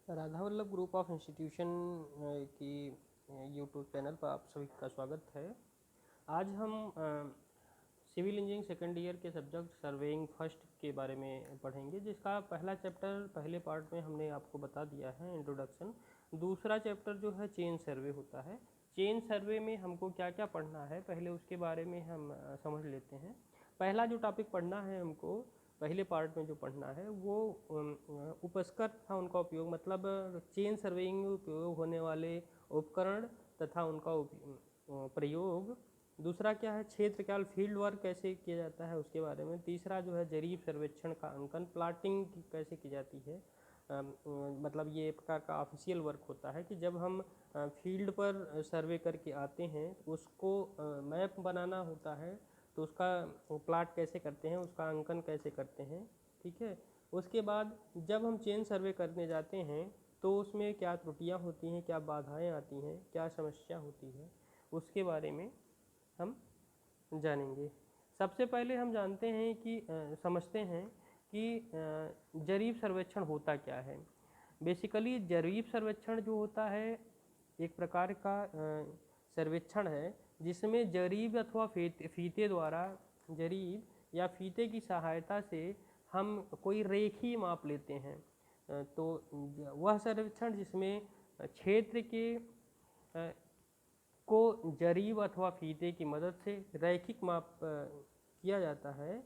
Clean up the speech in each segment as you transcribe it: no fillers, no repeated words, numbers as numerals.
Radha Vallabh group of institution की YouTube channel पर आप सभी का स्वागत है। आज हम सिविल इंजीनियरिंग सेकेंड ईयर के सब्जेक्ट सर्वेइंग फर्स्ट के बारे में पढ़ेंगे, जिसका पहला चैप्टर पहले पार्ट में हमने आपको बता दिया है, इंट्रोडक्शन। दूसरा चैप्टर जो है चेन सर्वे होता है। चेन सर्वे में हमको क्या क्या पढ़ना है, पहले उसके बारे में हम समझ लेते हैं। पहला जो टॉपिक पढ़ना है हमको, पहले पार्ट में जो पढ़ना है वो उपस्कर तथा उनका उपयोग, मतलब चेन सर्वेइंग में उपयोग होने वाले उपकरण तथा उनका प्रयोग। दूसरा क्या है, क्षेत्र काल फील्ड वर्क कैसे किया जाता है उसके बारे में। तीसरा जो है जरीब सर्वेक्षण का अंकन, प्लाटिंग कैसे की जाती है। मतलब ये एक प्रकार का ऑफिशियल वर्क होता है कि जब हम फील्ड पर सर्वे करके आते हैं उसको मैप बनाना होता है, तो उसका प्लाट कैसे करते हैं, उसका अंकन कैसे करते हैं। ठीक है। उसके बाद जब हम चेन सर्वे करने जाते हैं तो उसमें क्या त्रुटियां होती हैं, क्या बाधाएं आती हैं, क्या समस्या होती है, उसके बारे में हम जानेंगे। सबसे पहले हम जानते हैं कि समझते हैं कि जरीब सर्वेक्षण होता क्या है। बेसिकली जरीब सर्वेक्षण जो होता है एक प्रकार का सर्वेक्षण है जिसमें जरीब अथवा फीते द्वारा, जरीब या फीते की सहायता से हम कोई रेखीय माप लेते हैं। तो वह सर्वेक्षण जिसमें क्षेत्र के को जरीब अथवा फीते की मदद से रैखिक माप किया जाता है,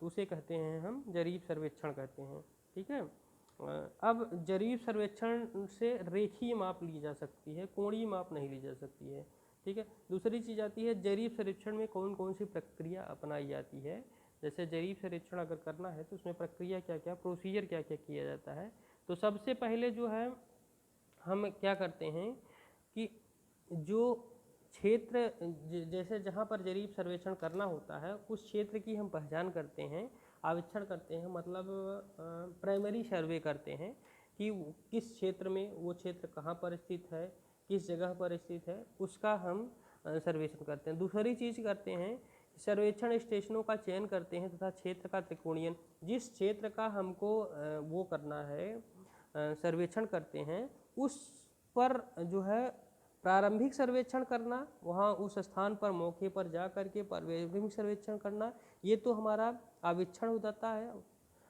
तो उसे कहते हैं हम जरीब सर्वेक्षण कहते हैं। ठीक है। अब जरीब सर्वेक्षण से रेखीय माप ली जा सकती है, कोणीय माप नहीं ली जा सकती है। ठीक है। दूसरी चीज़ आती है जरीब सर्वेक्षण में कौन कौन सी प्रक्रिया अपनाई जाती है। जैसे जरीब सर्वेक्षण अगर करना है तो उसमें प्रक्रिया क्या क्या, प्रोसीजर क्या क्या किया जाता है। तो सबसे पहले जो है हम क्या करते हैं कि जो क्षेत्र जैसे जहाँ पर जरीब सर्वेक्षण करना होता है उस क्षेत्र की हम पहचान करते हैं, आवेक्षण करते हैं, मतलब प्राइमरी सर्वे करते हैं कि किस क्षेत्र में, वो क्षेत्र कहाँ पर स्थित है, किस जगह पर स्थित है, उसका हम सर्वेक्षण करते हैं। दूसरी चीज़ करते हैं, सर्वेक्षण स्टेशनों का चयन करते हैं तथा क्षेत्र का त्रिकोणीयन, जिस क्षेत्र का हमको वो करना है, सर्वेक्षण करते हैं, उस पर जो है प्रारंभिक सर्वेक्षण करना, वहाँ उस स्थान पर मौके पर जा कर के प्रारंभिक सर्वेक्षण करना, ये तो हमारा आवेक्षण हो जाता है,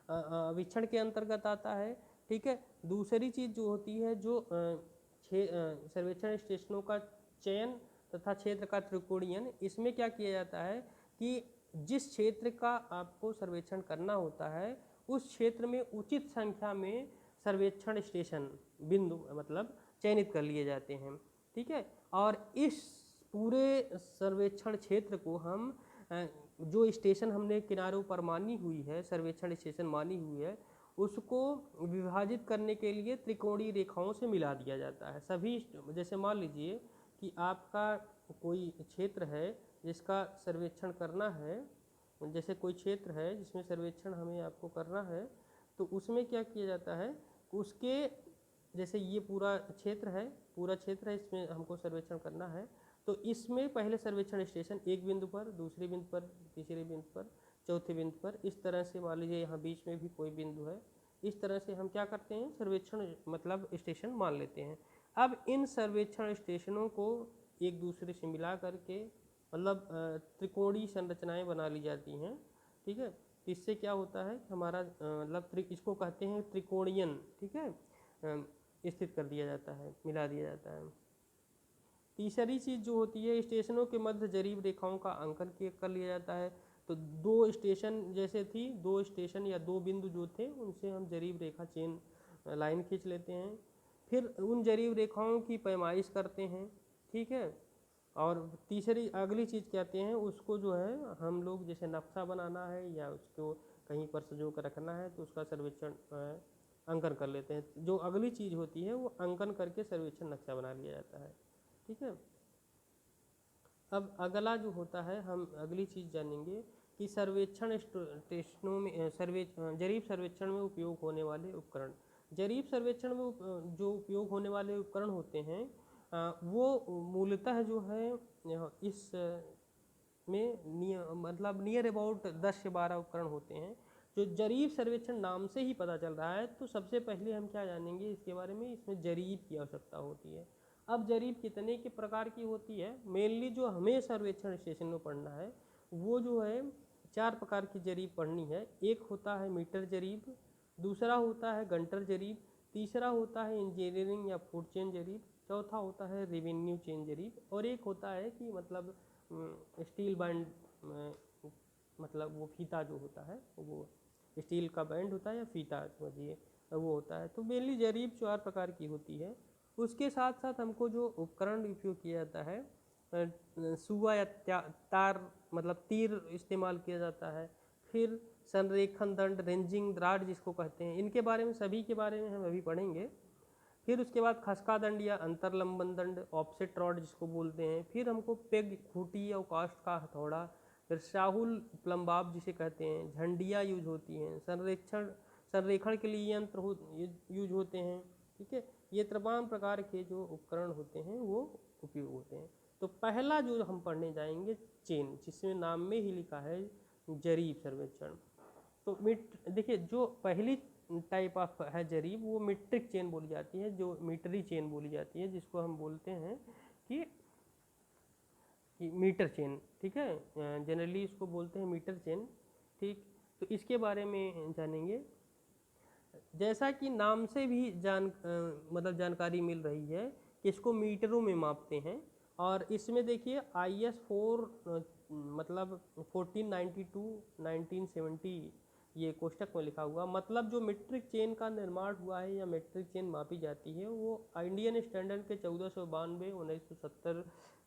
आवेक्षण के अंतर्गत आता है। ठीक है। दूसरी चीज़ जो होती है, जो सर्वेक्षण स्टेशनों का चयन तथा क्षेत्र का त्रिकोणीयन, इसमें क्या किया जाता है कि जिस क्षेत्र का आपको सर्वेक्षण करना होता है उस क्षेत्र में उचित संख्या में सर्वेक्षण स्टेशन बिंदु मतलब चयनित कर लिए जाते हैं। ठीक है। और इस पूरे सर्वेक्षण क्षेत्र को हम जो स्टेशन हमने किनारों पर मानी हुई है, सर्वेक्षण स्टेशन मानी हुई है, उसको विभाजित करने के लिए त्रिकोणीय रेखाओं से मिला दिया जाता है। सभी, जैसे मान लीजिए कि आपका कोई क्षेत्र है जिसका सर्वेक्षण करना है, जैसे कोई क्षेत्र है जिसमें सर्वेक्षण हमें आपको करना है, तो उसमें क्या किया जाता है, उसके जैसे ये पूरा क्षेत्र है, पूरा क्षेत्र है, इसमें हमको सर्वेक्षण करना है, तो इसमें पहले सर्वेक्षण स्टेशन एक बिंदु पर, दूसरे बिंदु पर, तीसरे बिंदु पर, चौथे बिंदु पर, इस तरह से मान लीजिए यहाँ बीच में भी कोई बिंदु है, इस तरह से हम क्या करते हैं, सर्वेक्षण मतलब स्टेशन मान लेते हैं। अब इन सर्वेक्षण स्टेशनों को एक दूसरे से मिला करके मतलब त्रिकोणीय संरचनाएं बना ली जाती हैं। ठीक है। इससे क्या होता है, हमारा मतलब इसको कहते हैं त्रिकोणीयन। ठीक है। स्थित कर दिया जाता है, मिला दिया जाता है। तीसरी चीज़ जो होती है, स्टेशनों के मध्य जरीब रेखाओं का अंकन कर लिया जाता है। तो दो स्टेशन जैसे थी, दो स्टेशन या दो बिंदु जो थे उनसे हम जरीब रेखा चेन लाइन खींच लेते हैं, फिर उन जरीब रेखाओं की पैमाइश करते हैं। ठीक है। और तीसरी अगली चीज़ कहते हैं, उसको जो है हम लोग जैसे नक्शा बनाना है या उसको कहीं पर सजो कर रखना है तो उसका सर्वेक्षण अंकन कर लेते हैं। जो अगली चीज़ होती है वो अंकन करके सर्वेक्षण नक्शा बना लिया जाता है। ठीक है। अब अगला जो होता है, हम अगली चीज़ जानेंगे कि सर्वेक्षण स्टेशनों में जरीब सर्वेक्षण में उपयोग होने वाले उपकरण। जरीब सर्वेक्षण में जो उपयोग होने वाले उपकरण होते हैं वो मूलतः जो है इस में मतलब नियर अबाउट 10 से 12 उपकरण होते हैं। जो जरीब सर्वेक्षण नाम से ही पता चल रहा है, तो सबसे पहले हम क्या जानेंगे इसके बारे में, इसमें जरीब की आवश्यकता होती है। अब जरीब कितने के प्रकार की होती है, मेनली जो हमें सर्वेक्षण स्टेशन में पढ़ना है वो जो है 4 प्रकार की जरीब पढ़नी है। एक होता है मीटर जरीब, दूसरा होता है गंटर जरीब, तीसरा होता है इंजीनियरिंग या फूड चेन जरीब, चौथा होता है रेवेन्यू चेन जरीब, और एक होता है कि मतलब स्टील बैंड, मतलब वो फीता जो होता है वो स्टील का बैंड होता है या फीता समझिए वो होता है। तो मेनली जरीब 4 प्रकार की होती है। उसके साथ साथ हमको जो उपकरण उपयोग किया जाता है, सुआ या तार मतलब तीर इस्तेमाल किया जाता है। फिर संरेखण दंड, रेंजिंग राड जिसको कहते हैं, इनके बारे में सभी के बारे में हम अभी पढ़ेंगे। फिर उसके बाद खसका दंड या अंतरलंबन दंड, ऑफसेट रॉड जिसको बोलते हैं। फिर हमको पेग, खूटी और कास्ट का हथौड़ा, फिर शाहुल प्लम्बाब जिसे कहते हैं, झंडियाँ यूज होती हैं, संरेखण के लिए यंत्र यूज होते हैं। ठीक है, ये तमाम प्रकार के जो उपकरण होते हैं वो उपयोग होते हैं। तो पहला जो हम पढ़ने जाएंगे चेन, जिसमें नाम में ही लिखा है जरीब सर्वेक्षण। तो देखिए जो पहली टाइप ऑफ है जरीब वो मीट्रिक चेन बोली जाती है, जो मीटरी चेन बोली जाती है, जिसको हम बोलते हैं कि मीटर चेन। ठीक है, जनरली इसको बोलते हैं मीटर चेन। ठीक, तो इसके बारे में जानेंगे। जैसा कि नाम से भी मतलब जानकारी मिल रही है कि इसको मीटरों में मापते हैं। और इसमें देखिए IS 4 मतलब 1492 1970 ये कोष्टक में लिखा हुआ, मतलब जो मीट्रिक चेन का निर्माण हुआ है या मीट्रिक चेन मापी जाती है वो इंडियन स्टैंडर्ड के 1492 1970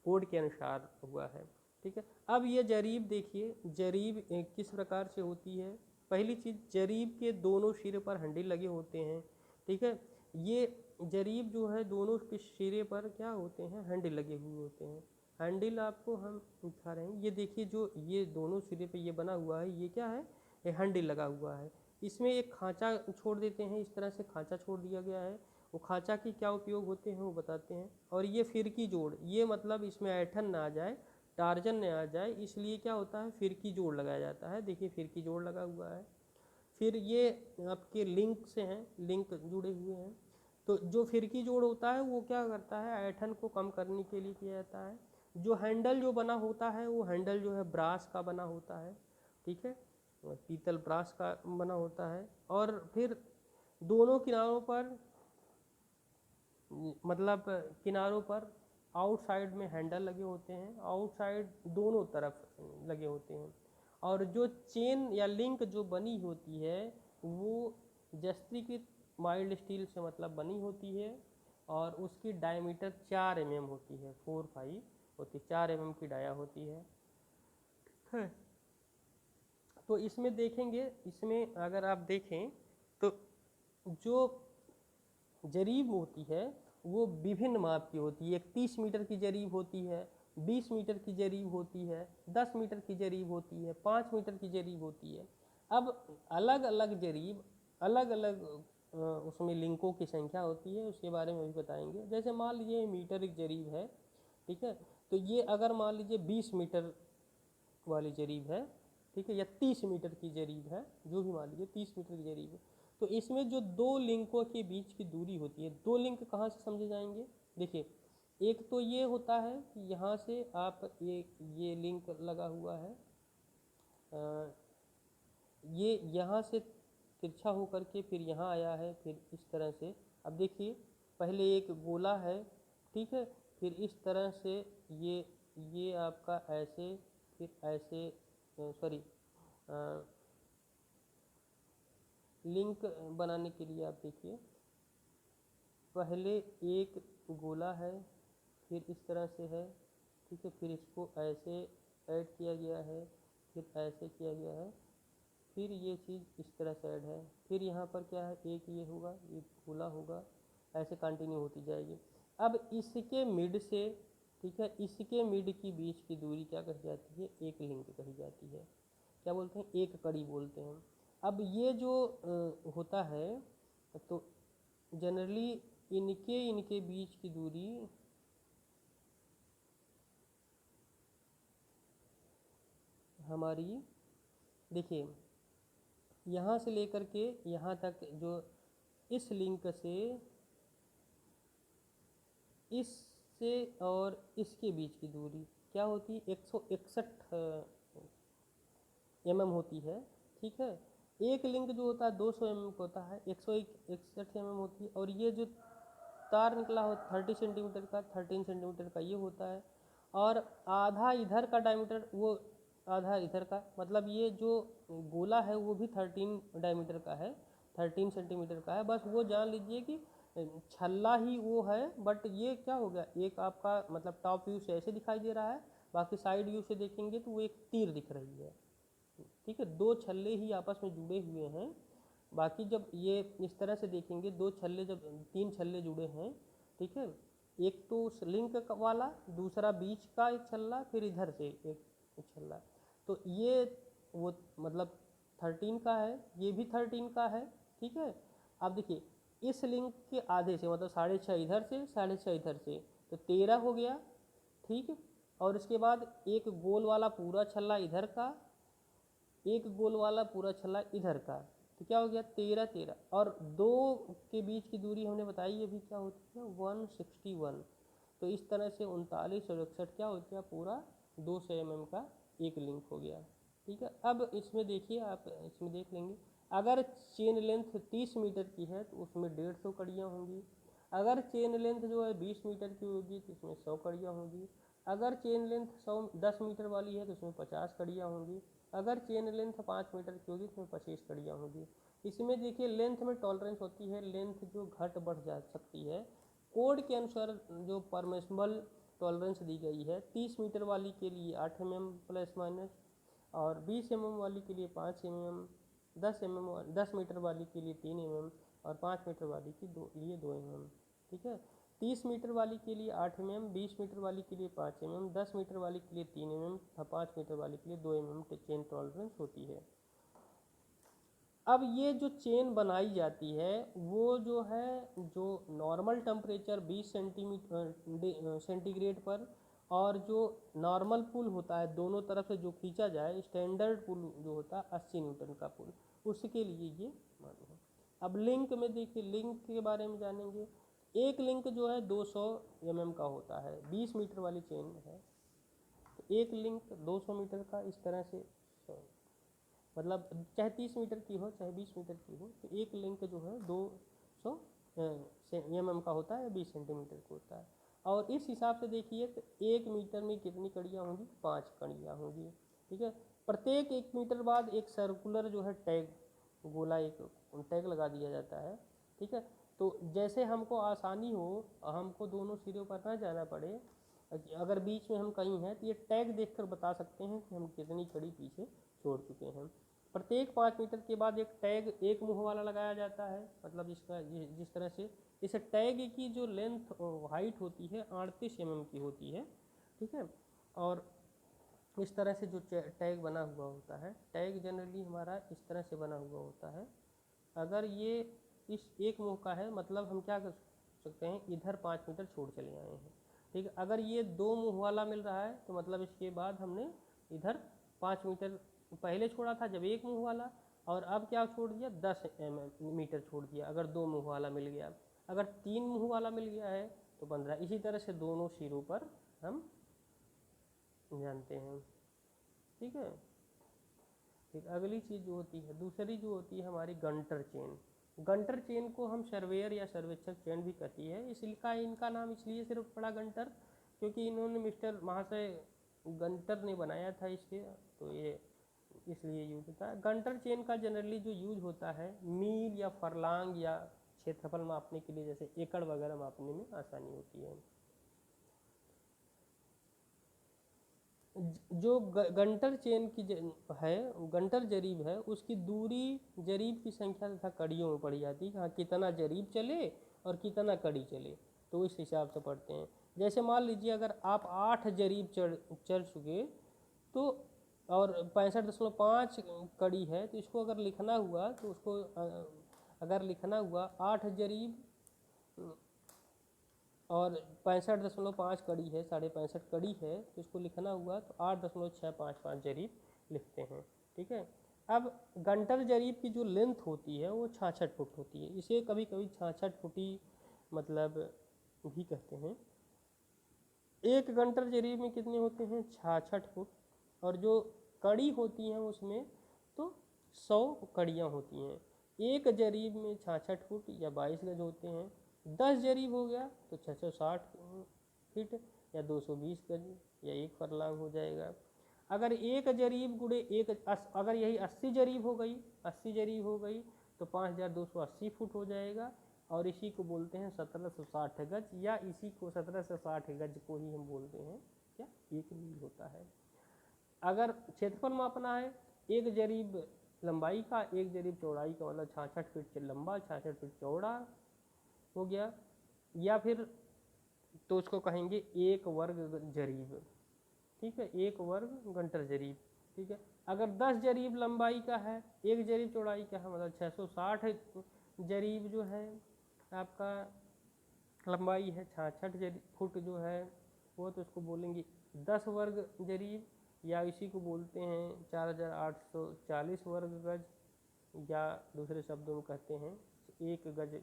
कोड के अनुसार हुआ है। ठीक है, अब ये जरीब देखिए, जरीब किस प्रकार से होती है। पहली चीज़, जरीब के दोनों सिरे पर हैंडल लगे होते हैं। ठीक है, ये जरीब जो है दोनों के सिरे पर क्या होते हैं, हैंडल लगे हुए होते हैं। हैंडल आपको हम दिखा रहे हैं, ये देखिए जो ये दोनों सिरे पे ये बना हुआ है ये क्या है, ये हैंडल लगा हुआ है। इसमें एक खांचा छोड़ देते हैं, इस तरह से खांचा छोड़ दिया गया है। वो खांचा की क्या उपयोग होते हैं वो बताते हैं। और ये फिरकी जोड़, ये मतलब इसमें ऐठन ना आ जाए, टार्जन न आ जाए, इसलिए क्या होता है फिरकी जोड़ लगाया जाता है। देखिए फिरकी जोड़ लगा हुआ है। फिर ये आपके लिंक से हैं, लिंक जुड़े हुए हैं। तो जो फिरकी जोड़ होता है वो क्या करता है, ऐठन को कम करने के लिए किया जाता है। जो हैंडल जो बना होता है वो हैंडल जो है ब्रास का बना होता है। ठीक है, पीतल ब्रास का बना होता है। और फिर दोनों किनारों पर, मतलब किनारों पर आउटसाइड में हैंडल लगे होते हैं, आउटसाइड दोनों तरफ लगे होते हैं। और जो चेन या लिंक जो बनी होती है वो जस्त्रीकृत माइल्ड स्टील से मतलब बनी होती है। और उसकी डायमीटर 4 mm होती है, 4-5 होती, 4 mm की डाया होती है। तो इसमें देखेंगे, इसमें अगर आप देखें तो जो जरीब होती है वो विभिन्न माप की होती है। एक 30 मीटर की जरीब होती है, 20 मीटर की जरीब होती है, 10 मीटर की जरीब होती है, 5 मीटर की जरीब होती है। अब अलग अलग जरीब अलग अलग उसमें लिंकों की संख्या होती है, उसके बारे में भी बताएंगे। जैसे मान लीजिए मीटर एक जरीब है, ठीक है, तो ये अगर मान लीजिए 20 मीटर वाली जरीब है, ठीक है, या 30 मीटर की जरीब है, जो भी मान लीजिए 30 मीटर की जरीब है, तो इसमें जो दो लिंकों के बीच की दूरी होती है, दो लिंक कहाँ से समझे जाएंगे। देखिए एक तो ये होता है कि यहाँ से आप ये लिंक लगा हुआ है, ये यहाँ से तिरछा होकर के फिर यहाँ आया है, फिर इस तरह से। अब देखिए पहले एक गोला है, ठीक है, फिर इस तरह से ये आपका ऐसे, फिर ऐसे, सॉरी, लिंक बनाने के लिए आप देखिए पहले एक गोला है, फिर इस तरह से है, ठीक है, फिर इसको ऐसे ऐड किया गया है, फिर ऐसे किया गया है, फिर ये चीज़ इस तरह से ऐड है, फिर यहाँ पर क्या है, एक ये होगा, ये गोला होगा, ऐसे कंटिन्यू होती जाएगी। अब इसके मिड से, ठीक है, इसके मिड की बीच की दूरी क्या कही जाती है, एक लिंक कही जाती है। क्या बोलते हैं, एक कड़ी बोलते हैं। अब ये जो होता है, तो जनरली इनके बीच की दूरी हमारी, देखिए यहाँ से लेकर के यहाँ तक जो इस लिंक से इससे और इसके बीच की दूरी क्या होती है, 161 mm होती है। ठीक है, एक लिंक जो होता है 200 mm का होता है, 161 mm होती है। और ये जो तार निकला हो 30 सेंटीमीटर का, 13 सेंटीमीटर का ये होता है। और आधा इधर का डायमीटर, वो आधा इधर का, मतलब ये जो गोला है वो भी 13 डायमीटर का है, 13 सेंटीमीटर का है। बस वो जान लीजिए कि छल्ला ही वो है, बट ये क्या हो गया, एक आपका मतलब टॉप व्यू से ऐसे दिखाई दे रहा है, बाकी साइड व्यू से देखेंगे तो वो एक तीर दिख रही है। ठीक है, दो छल्ले ही आपस में जुड़े हुए हैं। बाकी जब ये इस तरह से देखेंगे, दो छल्ले, जब 3 छल्ले जुड़े हैं, ठीक है, एक तो उस लिंक वाला, दूसरा बीच का एक छल्ला, फिर इधर से एक छल्ला, तो ये वो मतलब 13 का है, ये भी 13 का है। ठीक है, अब देखिए इस लिंक के आधे से मतलब 6.5 इधर से, 6.5 इधर से, तो 13 हो गया। ठीक है, और इसके बाद एक गोल वाला पूरा छल्ला इधर का, एक गोल वाला पूरा छल्ला इधर का, तो क्या हो गया 13 13। और दो के बीच की दूरी हमने बताई अभी क्या होती है, 161। तो इस तरह से 39 और 61 क्या हो गया, पूरा 200 mm का एक लिंक हो गया। ठीक है, अब इसमें देखिए, आप इसमें देख लेंगे, अगर चेन लेंथ 30 मीटर की है तो उसमें 150 कड़ियाँ होंगी। अगर चेन लेंथ जो है 20 मीटर की होगी तो इसमें 100 कड़ियाँ होंगी। अगर चेन लेंथ 10 मीटर वाली है तो उसमें 50 कड़ियाँ होंगी। अगर चेन लेंथ 5 मीटर की होगी तो उसमें 25 कड़ियाँ होंगी। इसमें देखिए लेंथ में टॉलरेंस होती है, लेंथ जो घट बढ़ जा सकती है। कोड के अनुसार जो परमिसिबल टॉलरेंस दी गई है, 30 मीटर वाली के लिए 8 mm प्लस माइनस, और 20 mm वाली के लिए 5 mm, 10 मीटर वाली के लिए 3 mm, और 5 मीटर वाली के लिए 2 mm। ठीक है, 30 मीटर वाली के लिए 8 mm, 20 मीटर वाली के लिए 5 mm, 10 मीटर वाली के लिए 3 mm, 5 मीटर वाली के लिए 2 mm चेन टॉलरेंस होती है। अब ये जो चेन बनाई जाती है वो जो है, जो नॉर्मल टेम्परेचर 20 सेंटीग्रेड पर, और जो नॉर्मल पुल होता है दोनों तरफ से जो खींचा जाए, स्टैंडर्ड पुल जो होता है 80 न्यूटन का पुल, उसके लिए ये मान्य है। अब लिंक में देखिए, लिंक के बारे में जानेंगे। एक लिंक जो है 200 mm का होता है, 20 मीटर वाली चेन है, तो एक लिंक 200 मीटर का, इस तरह से मतलब चाहे 30 मीटर की हो चाहे 20 मीटर की हो, तो एक लिंक जो है 200 mm का होता है, 20 सेंटीमीटर का होता है। और इस हिसाब से देखिए तो 1 मीटर में कितनी कड़ियाँ होंगी, 5 कड़ियाँ होंगी। ठीक है, प्रत्येक 1 मीटर बाद एक सर्कुलर जो है टैग, गोला एक टैग लगा दिया जाता है। ठीक है, तो जैसे हमको आसानी हो, हमको दोनों सिरों पर ना जाना पड़े, अगर बीच में हम कहीं हैं तो ये टैग देखकर बता सकते हैं कि हम कितनी कड़ी पीछे छोड़ चुके हैं। प्रत्येक 5 मीटर के बाद एक टैग एक मुँह वाला लगाया जाता है, मतलब जिसका जिस तरह से इस टैग की जो लेंथ हाइट होती है 38 mm की होती है। ठीक है, और इस तरह से जो टैग बना हुआ होता है, टैग जनरली हमारा इस तरह से बना हुआ होता है। अगर ये इस एक मुँह का है, मतलब हम क्या कर सकते हैं, इधर 5 मीटर छोड़ चले आए हैं। ठीक है, अगर ये 2 मुँह वाला मिल रहा है तो मतलब इसके बाद हमने इधर 5 मीटर पहले छोड़ा था जब एक मुँह वाला, और अब क्या छोड़ दिया, 10 मीटर छोड़ दिया अगर 2 मुँह वाला मिल गया। अगर 3 मुँह वाला मिल गया है तो 15। इसी तरह से दोनों सिरों पर हम जानते हैं। ठीक है, एक अगली चीज़ जो होती है, दूसरी जो होती है हमारी गंटर चेन। गंटर चेन को हम सर्वेयर या सर्वेक्षक चेन भी कहती है। इसका इनका नाम इसलिए सिर्फ पड़ा गंटर क्योंकि इन्होंने मिस्टर महाशय गंटर ने बनाया था इसके, तो ये इसलिए यूज होता है। गंटर चेन का जनरली जो यूज होता है मील या फरलांग या क्षेत्रफल मापने के लिए, जैसे एकड़ वगैरह मापने में आसानी होती है। जो गंटर चेन की है, गंटर जरीब है, उसकी दूरी जरीब की संख्या तथा कड़ियों में पड़ी जाती है। हाँ, कितना जरीब चले और कितना कड़ी चले, तो इस हिसाब से पढ़ते हैं। जैसे मान लीजिए अगर आप 8 जरीब चढ़ चुके तो, और 65.5 कड़ी है, तो इसको अगर लिखना हुआ तो उसको अगर लिखना हुआ 8 जरीब और 65.5 कड़ी है, 65.5 कड़ी है, तो इसको लिखना हुआ तो 8.655 जरीब लिखते हैं। ठीक है, अब गंटर जरीब की जो लेंथ होती है वो 66 फुट होती है। इसे कभी कभी 66 फुटी मतलब भी कहते हैं। एक गंटर जरीब में कितने होते हैं? 66 फुट। और जो कड़ी होती हैं उसमें तो 100 कड़ियाँ होती हैं। एक जरीब में 66 फुट या 22 गज होते हैं। 10 जरीब हो गया तो 660 फीट या 220 गज या 1 फरलांग हो जाएगा। अगर एक जरीब गुड़े एक अगर यही 80 जरीब हो गई, 80 जरीब हो गई तो 5280 फुट हो जाएगा। और इसी को बोलते हैं 1760 गज, या इसी को 1760 गज को ही हम बोलते हैं क्या? 1 मील होता है। अगर क्षेत्रफल मापना है, एक जरीब लंबाई का, एक जरीब चौड़ाई का, मतलब 66 फीट लंबा 66 फीट चौड़ा हो गया, या फिर तो उसको कहेंगे 1 वर्ग जरीब। ठीक है, 1 वर्ग गंटर जरीब। ठीक है, अगर 10 जरीब लंबाई का है, एक जरीब चौड़ाई का है, मतलब 660 जरीब जो है आपका लंबाई है, 66 फुट जो है वो, तो उसको बोलेंगे 10 वर्ग जरीब, या इसी को बोलते हैं 4840 वर्ग गज, या दूसरे शब्दों में कहते हैं 1 गज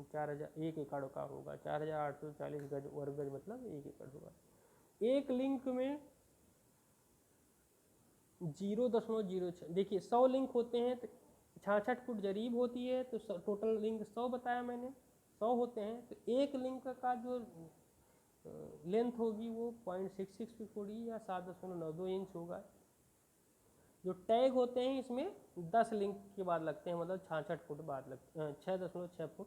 4000 1 एकड़ का होगा। 4840 गज वर्ग गज मतलब 1 एकड़ होगा। एक लिंक में 0.06, देखिए 100 लिंक होते हैं तो 66 फुट जरीब होती है, तो टोटल लिंक 100 बताया मैंने, 100 होते हैं। तो एक लिंक का जो लेंथ होगी वो 0.66 फीट होगी या 7.92 इंच होगा। जो टैग होते हैं इसमें 10 लिंक के बाद लगते हैं, मतलब 66 फुट बाद लगते हैं, 6.6 फुट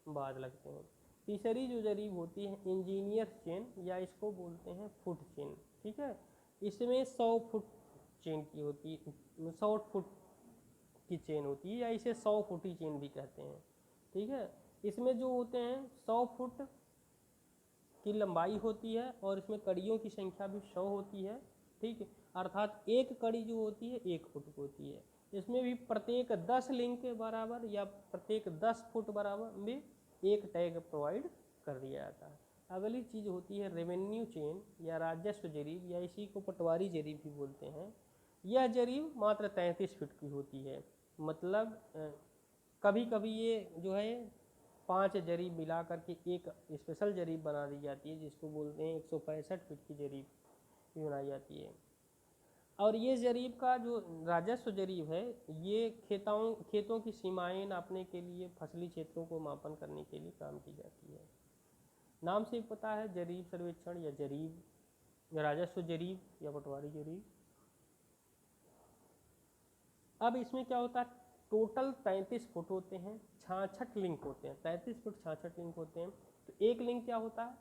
बाद लगते हैं। तीसरी जो जरीब होती है इंजीनियर चेन, या इसको बोलते हैं फुट चेन। ठीक है, इसमें 100 फुट चेन की होती है, 100 फुट की चेन होती है, या इसे 100 फुटी चेन भी कहते हैं। ठीक है, इसमें जो होते हैं 100 फुट की लंबाई होती है, और इसमें कड़ियों की संख्या भी 100 होती है। ठीक है, अर्थात एक कड़ी जो होती है 1 फुट की होती है। इसमें भी प्रत्येक 10 लिंक के बराबर या प्रत्येक 10 फुट बराबर में एक टैग प्रोवाइड कर दिया जाता है। अगली चीज़ होती है रेवेन्यू चेन या राजस्व जरीब, या इसी को पटवारी जरीब भी बोलते हैं। यह जरीब मात्र 33 फीट की होती है। मतलब कभी कभी ये जो है 5 जरीब मिला करके एक स्पेशल जरीब बना दी जाती है, जिसको बोलते हैं 165 फीट की जरीब भी बनाई जाती है। और ये जरीब का जो राजस्व जरीब है, ये खेतों की सीमाएं नापने के लिए, फसली क्षेत्रों को मापन करने के लिए काम की जाती है। नाम से पता है, जरीब सर्वेक्षण या जरीब या राजस्व जरीब या पटवारी जरीब। अब इसमें क्या होता है, टोटल 33 फुट होते हैं, 66 लिंक होते हैं, 33 फुट 66 लिंक होते हैं। तो एक लिंक क्या होता है,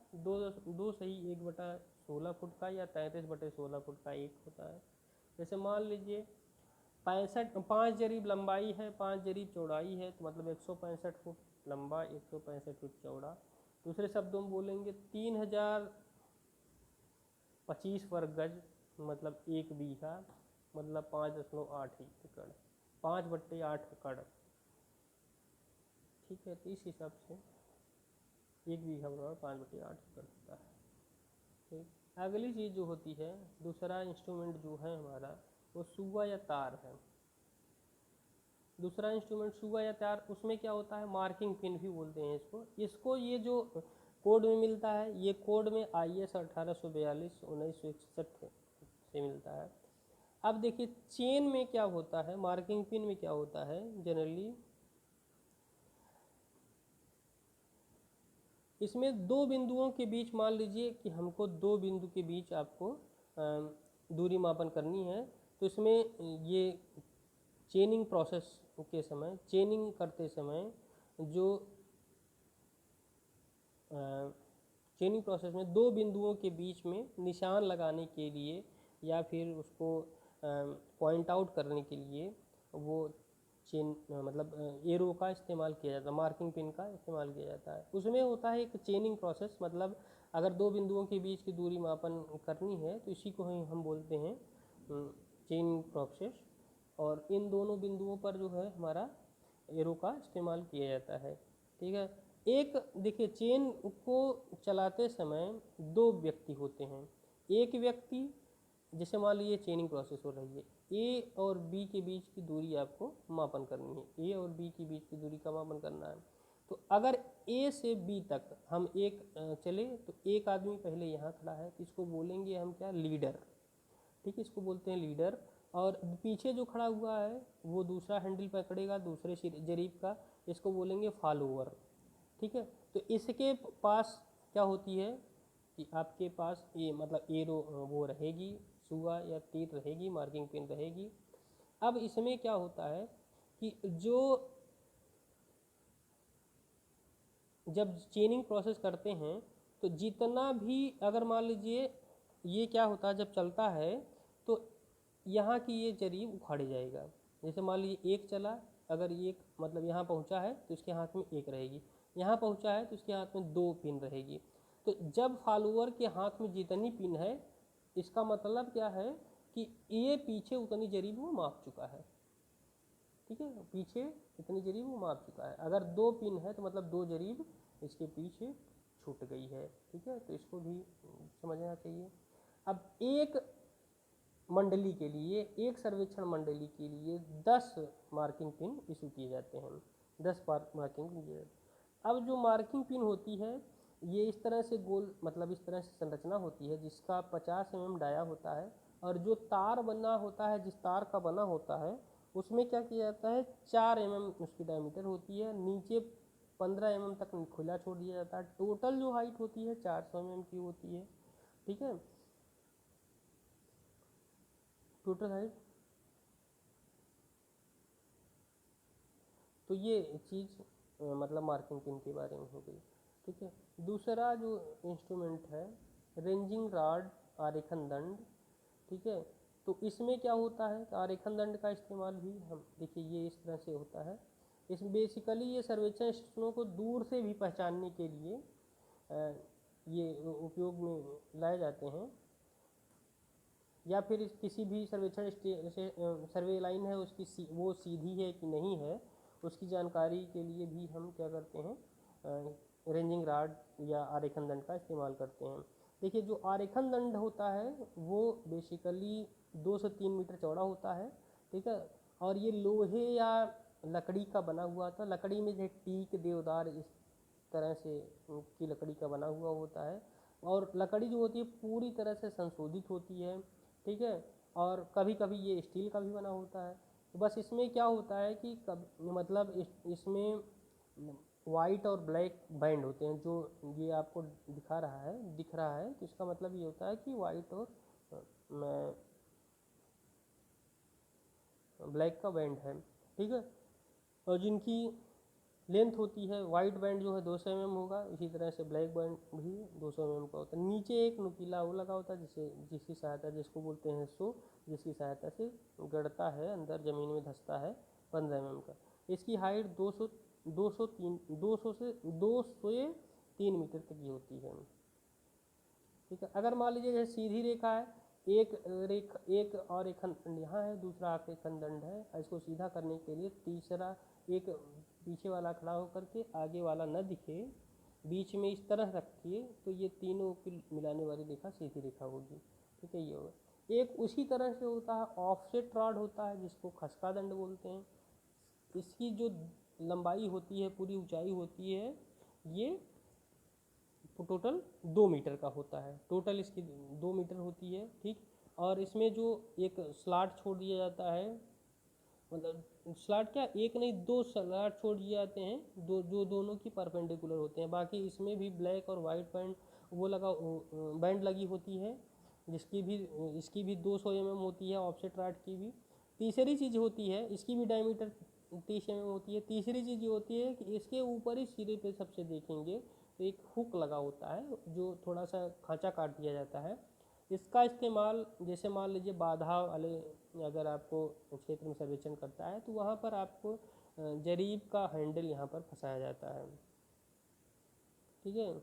दो सही 1/16 फुट का, या 33/16 फुट का एक होता है। जैसे मान लीजिए 5 जरीब लंबाई है, 5 जरीब चौड़ाई है, तो मतलब 165 फुट लंबा, 165 फुट चौड़ा। दूसरे शब्दों में बोलेंगे 3025 वर्ग गज, मतलब 1 बीघा, मतलब 5.8 एकड़, 5/8 एकड़। ठीक है, तो इस हिसाब से 1 बीघा बराबर 5/8 एकड़ होता है। ठीक, अगली चीज़ जो होती है, दूसरा इंस्ट्रूमेंट जो है हमारा, वो सुवा या तार है। दूसरा इंस्ट्रूमेंट सुवा या तार, उसमें क्या होता है, मार्किंग पिन भी बोलते हैं इसको ये जो कोड में मिलता है, ये कोड में IS 1842 1961 से मिलता है। अब देखिए चेन में क्या होता है, मार्किंग पिन में क्या होता है, जनरली इसमें 2 बिंदुओं के बीच, मान लीजिए कि हमको 2 बिंदु के बीच आपको दूरी मापन करनी है, तो इसमें ये चेनिंग प्रोसेस के समय, चेनिंग करते समय जो चेनिंग प्रोसेस में 2 बिंदुओं के बीच में निशान लगाने के लिए, या फिर उसको पॉइंट आउट करने के लिए वो चेन मतलब एरो का इस्तेमाल किया जाता है, मार्किंग पिन का इस्तेमाल किया जाता है। उसमें होता है एक चेनिंग प्रोसेस, मतलब अगर 2 बिंदुओं के बीच की दूरी मापन करनी है तो इसी को हम बोलते हैं चेनिंग प्रोसेस। और इन दोनों बिंदुओं पर जो है हमारा एरो का इस्तेमाल किया जाता है। ठीक है, एक देखिए चेन को चलाते समय 2 व्यक्ति होते हैं। एक व्यक्ति जैसे मान लीजिए चेनिंग प्रोसेस हो रही है, ए और बी के बीच की दूरी आपको मापन करनी है, ए और बी के बीच की दूरी का मापन करना है। तो अगर ए से बी तक हम एक चले तो एक आदमी पहले यहाँ खड़ा है तो इसको बोलेंगे हम क्या, लीडर। ठीक है, इसको बोलते हैं लीडर। और पीछे जो खड़ा हुआ है वो दूसरा हैंडल पकड़ेगा दूसरे जरीब का, इसको बोलेंगे फॉलोअर। ठीक है, तो इसके पास क्या होती है कि आपके पास ये मतलब एरो वो रहेगी, सुआ या तीर रहेगी, मार्किंग पिन रहेगी। अब इसमें क्या होता है कि जो जब चेनिंग प्रोसेस करते हैं तो जितना भी, अगर मान लीजिए ये क्या होता है जब चलता है तो यहाँ की ये जरीब उखाड़े जाएगा। जैसे मान लीजिए एक चला, अगर एक मतलब यहाँ पहुँचा है तो इसके हाथ में एक रहेगी, यहाँ पहुँचा है तो इसके हाथ में दो पिन रहेगी। तो जब फॉलोअर के हाथ में जितनी पिन है, इसका मतलब क्या है कि ये पीछे उतनी जरीब वो माप चुका है। ठीक है, पीछे इतनी जरीब वो माप चुका है। अगर दो पिन है तो मतलब दो जरीब इसके पीछे छूट गई है। ठीक है, तो इसको भी समझना चाहिए। अब एक मंडली के लिए, एक सर्वेक्षण मंडली के लिए 10 मार्किंग पिन इशू किए जाते हैं, 10 मार्किंग पिन। अब जो मार्किंग पिन होती है ये इस तरह से गोल, मतलब इस तरह से संरचना होती है जिसका 50 mm डाया होता है, और जो तार बना होता है, जिस तार का बना होता है उसमें क्या किया जाता है, 4 mm उसकी डायमीटर होती है, नीचे 15 mm तक खुला छोड़ दिया जाता है। टोटल जो हाइट होती है 400 mm की होती है। ठीक है, टोटल हाइट। तो ये चीज़ मतलब मार्किंग पिन के बारे में हो गई। ठीक है, दूसरा जो इंस्ट्रूमेंट है रेंजिंग रॉड, आरेखन दंड। ठीक है, तो इसमें क्या होता है, आरेखन दंड का इस्तेमाल भी हम देखिए ये इस तरह से होता है। इस बेसिकली ये सर्वेक्षण स्टेशनों को दूर से भी पहचानने के लिए ये उपयोग में लाए जाते हैं, या फिर किसी भी सर्वेक्षण सर्वे लाइन है उसकी वो सीधी है कि नहीं है उसकी जानकारी के लिए भी हम क्या करते हैं, रेंजिंग रॉड या आरेखन दंड का इस्तेमाल करते हैं। देखिए जो आरेखन दंड होता है वो बेसिकली 2 से 3 मीटर चौड़ा होता है। ठीक है, और ये लोहे या लकड़ी का बना हुआ था, लकड़ी में जो टीक, देवदार इस तरह से की लकड़ी का बना हुआ होता है, और लकड़ी जो होती है पूरी तरह से संशोधित होती है। ठीक है, और कभी कभी ये स्टील का भी बना होता है। तो बस इसमें क्या होता है कि मतलब इसमें वाइट और ब्लैक बैंड होते हैं, जो ये आपको दिख रहा है तो इसका मतलब ये होता है कि वाइट और ब्लैक का बैंड है। ठीक है, और जिनकी लेंथ होती है, वाइट बैंड जो है 200 mm होगा, इसी तरह से ब्लैक बैंड भी 200 mm का होता है। नीचे एक नुकीला वो लगा होता है जिसकी सहायता, जिसको बोलते हैं सो, जिसकी सहायता से गड़ता है अंदर ज़मीन में धंसता है 15 mm का। इसकी हाइट 200 से 3 मीटर तक की होती है। ठीक है, अगर मान लीजिए जैसे सीधी रेखा है, एक और एक खंड यहाँ है, दूसरा आरेखन दंड है, इसको सीधा करने के लिए तीसरा एक पीछे वाला खड़ा होकर के आगे वाला न दिखे, बीच में इस तरह रखिए तो ये तीनों की मिलाने वाली रेखा सीधी रेखा होगी। ठीक है, ये होगा। एक उसी तरह से होता है ऑफसेट रॉड होता है जिसको खसका दंड बोलते हैं। इसकी जो लंबाई होती है, पूरी ऊंचाई होती है, ये टोटल 2 मीटर का होता है, टोटल इसकी 2 मीटर होती है। ठीक, और इसमें जो एक स्लॉट छोड़ दिया जाता है, मतलब स्लॉट क्या, एक नहीं 2 स्लॉट छोड़ दिए जाते हैं, जो दोनों की परपेंडिकुलर होते हैं। बाकी इसमें भी ब्लैक और वाइट बैंड वो बैंड लगी होती है, इसकी भी 200 mm होती है, ऑफसेट रॉड की भी। तीसरी चीज़ होती है, इसकी भी डायमीटर 30 mm होती है। तीसरी चीज़ ये होती है कि इसके ऊपर ही सिरे पे सबसे देखेंगे तो एक हुक लगा होता है जो थोड़ा सा खांचा काट दिया जाता है। इसका इस्तेमाल जैसे मान लीजिए बाधा वाले अगर आपको क्षेत्र में सर्वेक्षण करता है तो वहाँ पर आपको जरीब का हैंडल यहाँ पर फंसाया जाता है। ठीक है,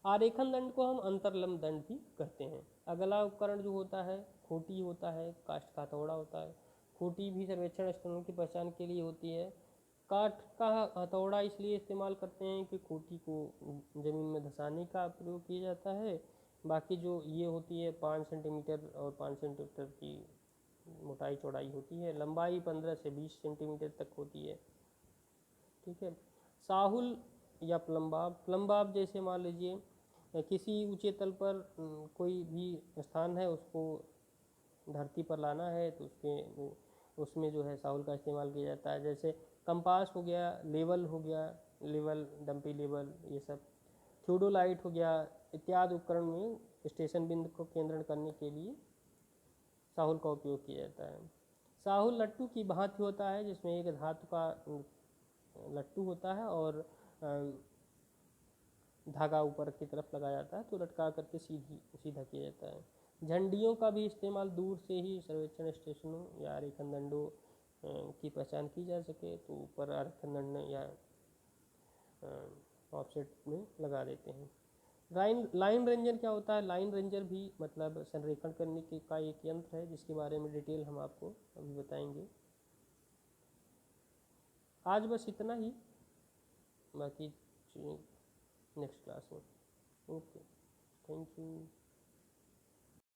आरेखन दंड को हम अंतरलंब दंड भी कहते हैं। अगला उपकरण जो होता है खूंटी होता है, काष्ठ का हथौड़ा होता है। खूंटी भी सर्वेक्षण स्थलों की पहचान के लिए होती है। काठ का हथौड़ा इसलिए इस्तेमाल करते हैं कि खूंटी को ज़मीन में धंसाने का प्रयोग किया जाता है। बाकी जो ये होती है 5 सेंटीमीटर और 5 सेंटीमीटर की मोटाई चौड़ाई होती है, लंबाई 15 से 20 सेंटीमीटर तक होती है। ठीक है। साहुल या प्लम्बाब, प्लम्बाब जैसे मान लीजिए किसी ऊंचे तल पर कोई भी स्थान है, उसको धरती पर लाना है तो उसमें जो है साहुल का इस्तेमाल किया जाता है। जैसे कंपास हो गया, लेवल हो गया, लेवल डंपी लेवल, ये सब थियोडोलाइट हो गया इत्यादि उपकरण में स्टेशन बिंदु को केंद्रण करने के लिए साहुल का उपयोग किया जाता है। साहुल लट्टू की भांति होता है, जिसमें एक धातु का लट्टू होता है और धागा ऊपर की तरफ लगाया जाता है तो लटका करके सीधा किया जाता है। झंडियों का भी इस्तेमाल दूर से ही सर्वेक्षण स्टेशनों या आरेखन दंडों की पहचान की जा सके तो ऊपर आरेखन दंड या ऑफसेट में लगा देते हैं। लाइन रेंजर क्या होता है? लाइन रेंजर भी मतलब संरेखण करने के का एक यंत्र है, जिसके बारे में डिटेल हम आपको अभी बताएंगे। आज बस इतना ही, बाकी नेक्स्ट क्लास में। Okay, thank you.